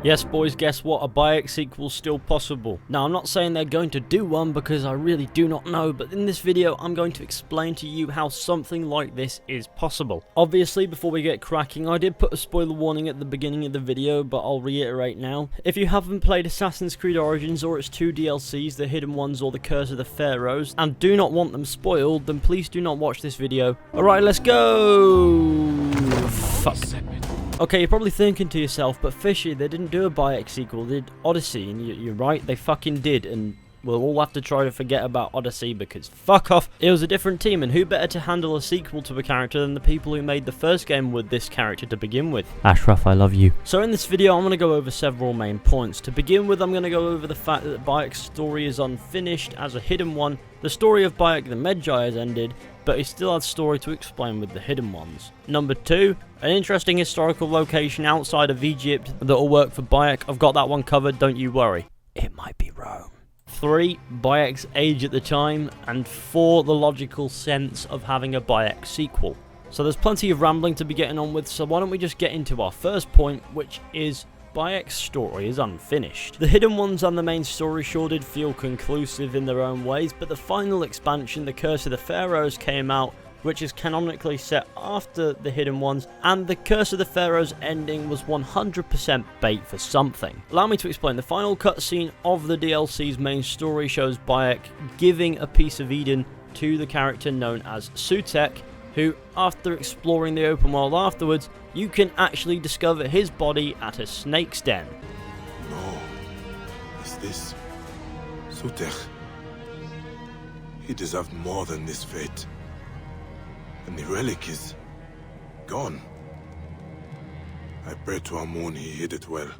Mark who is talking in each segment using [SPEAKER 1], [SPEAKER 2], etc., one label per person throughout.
[SPEAKER 1] Yes boys, guess what, a Bayek sequel's still possible. Now I'm not saying they're going to do one because I really do not know, but in this video I'm going to explain to you how something like this is possible. Obviously before we get cracking, I did put a spoiler warning at the beginning of the video, but I'll reiterate now. If you haven't played Assassin's Creed Origins or its two DLCs, the Hidden Ones or the Curse of the Pharaohs, and do not want them spoiled, then please do not watch this video. Alright, let's go! Fuck. Okay, you're probably thinking to yourself, but Fizhy, they didn't do a Bayek sequel, they did Odyssey, and you're right, they fucking did, and we'll all have to try to forget about Odyssey because fuck off. It was a different team, and who better to handle a sequel to a character than the people who made the first game with this character to begin with. Ashraf, I love you. So in this video, I'm going to go over several main points. To begin with, I'm going to go over the fact that Bayek's story is unfinished as a hidden one. The story of Bayek the Magi has ended, but he still has story to explain with the Hidden Ones. Number 2, an interesting historical location outside of Egypt that will work for Bayek. I've got that one covered, don't you worry. It might be Rome. 3, Bayek's age at the time, and 4, the logical sense of having a Bayek sequel. So there's plenty of rambling to be getting on with, so why don't we just get into our first point, which is Bayek's story is unfinished. The Hidden Ones and the main story sure did feel conclusive in their own ways, but the final expansion, The Curse of the Pharaohs, came out, which is canonically set after the Hidden Ones, and the Curse of the Pharaohs ending was 100% bait for something. Allow me to explain. The final cutscene of the DLC's main story shows Bayek giving a piece of Eden to the character known as Sutek, who, after exploring the open world afterwards, you can actually discover his body at a snake's den.
[SPEAKER 2] No. Is this Sutek? He deserved more than this fate. And the relic is gone. I pray to Amun he hid it well.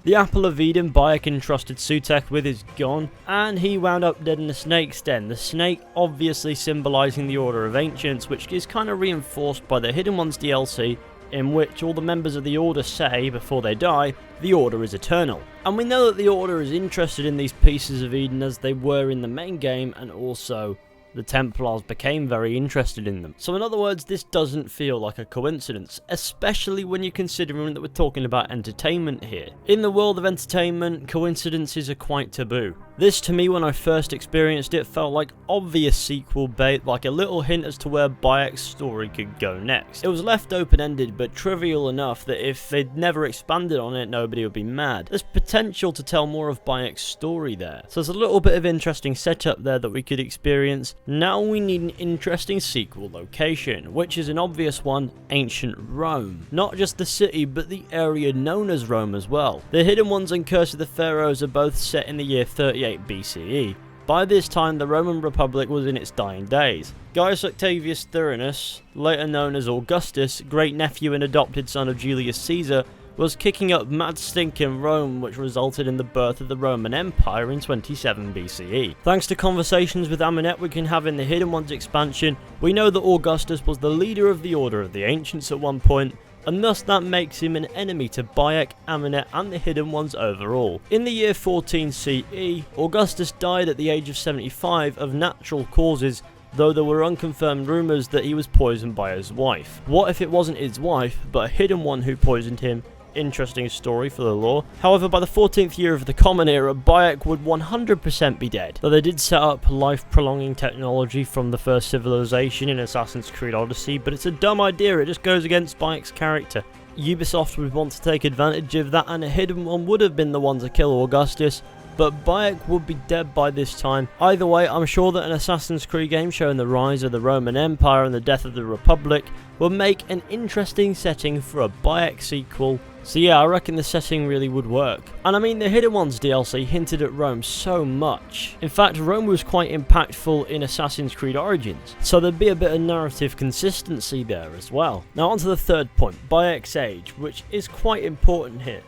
[SPEAKER 1] The Apple of Eden Bayek entrusted Sutek with is gone, and he wound up dead in the snake's den. The snake obviously symbolising the Order of Ancients, which is kind of reinforced by the Hidden Ones DLC, in which all the members of the Order say, before they die, the Order is eternal. And we know that the Order is interested in these pieces of Eden as they were in the main game, and also the Templars became very interested in them. So in other words, this doesn't feel like a coincidence, especially when you're considering that we're talking about entertainment here. In the world of entertainment, coincidences are quite taboo. This, to me, when I first experienced it, felt like obvious sequel bait, like a little hint as to where Bayek's story could go next. It was left open-ended, but trivial enough that if they'd never expanded on it, nobody would be mad. There's potential to tell more of Bayek's story there. So there's a little bit of interesting setup there that we could experience. Now we need an interesting sequel location, which is an obvious one, ancient Rome. Not just the city, but the area known as Rome as well. The Hidden Ones and Curse of the Pharaohs are both set in the year 38 BCE. By this time, the Roman Republic was in its dying days. Gaius Octavius Thurinus, later known as Augustus, great-nephew and adopted son of Julius Caesar, was kicking up mad stink in Rome, which resulted in the birth of the Roman Empire in 27 BCE. Thanks to conversations with Amenet we can have in the Hidden Ones expansion, we know that Augustus was the leader of the Order of the Ancients at one point, and thus that makes him an enemy to Bayek, Amenet and the Hidden Ones overall. In the year 14 CE, Augustus died at the age of 75 of natural causes, though there were unconfirmed rumours that he was poisoned by his wife. What if it wasn't his wife, but a hidden one who poisoned him? Interesting story for the lore. However, by the 14th year of the Common Era, Bayek would 100% be dead. Though they did set up life-prolonging technology from the first civilization in Assassin's Creed Odyssey, but it's a dumb idea, it just goes against Bayek's character. Ubisoft would want to take advantage of that, and a hidden one would have been the one to kill Augustus, but Bayek would be dead by this time. Either way, I'm sure that an Assassin's Creed game showing the rise of the Roman Empire and the death of the Republic will make an interesting setting for a Bayek sequel. So yeah, I reckon the setting really would work. And I mean, the Hidden Ones DLC hinted at Rome so much. In fact, Rome was quite impactful in Assassin's Creed Origins, so there'd be a bit of narrative consistency there as well. Now onto the third point, Bayek's age, which is quite important here.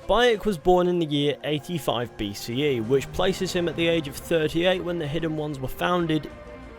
[SPEAKER 1] Bayek was born in the year 85 BCE, which places him at the age of 38 when the Hidden Ones were founded,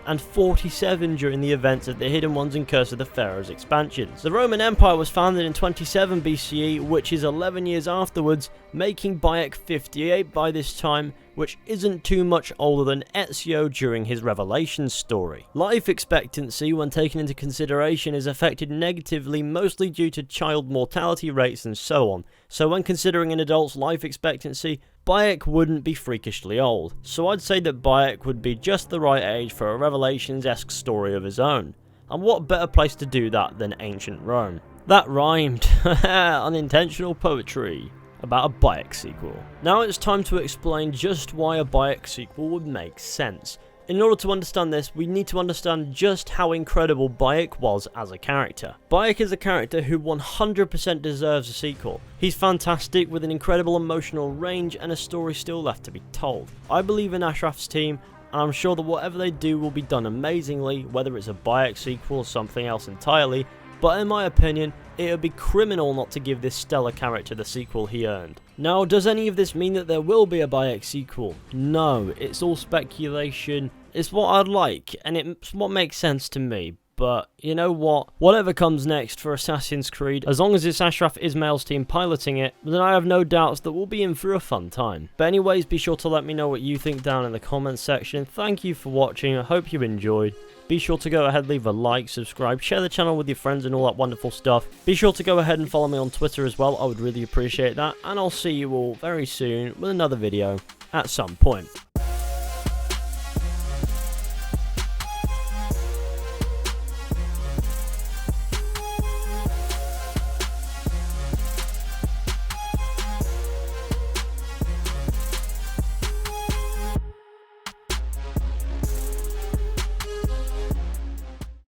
[SPEAKER 1] and 47 during the events of the Hidden Ones and Curse of the Pharaohs expansions. The Roman Empire was founded in 27 BCE, which is 11 years afterwards, making Bayek 58 by this time, which isn't too much older than Ezio during his Revelations story. Life expectancy, when taken into consideration, is affected negatively mostly due to child mortality rates and so on, so when considering an adult's life expectancy, Bayek wouldn't be freakishly old, so I'd say that Bayek would be just the right age for a Revelations-esque story of his own. And what better place to do that than ancient Rome? That rhymed. Unintentional poetry about a Bayek sequel. Now it's time to explain just why a Bayek sequel would make sense. In order to understand this, we need to understand just how incredible Bayek was as a character. Bayek is a character who 100% deserves a sequel. He's fantastic with an incredible emotional range and a story still left to be told. I believe in Ashraf's team, and I'm sure that whatever they do will be done amazingly, whether it's a Bayek sequel or something else entirely, but in my opinion, it would be criminal not to give this stellar character the sequel he earned. Now, does any of this mean that there will be a Bayek sequel? No, it's all speculation. It's what I'd like, and it's what makes sense to me. But, you know what? Whatever comes next for Assassin's Creed, as long as it's Ashraf Ismail's team piloting it, then I have no doubts that we'll be in for a fun time. But anyways, be sure to let me know what you think down in the comments section. Thank you for watching, I hope you enjoyed. Be sure to go ahead, leave a like, subscribe, share the channel with your friends and all that wonderful stuff. Be sure to go ahead and follow me on Twitter as well, I would really appreciate that. And I'll see you all very soon with another video at some point.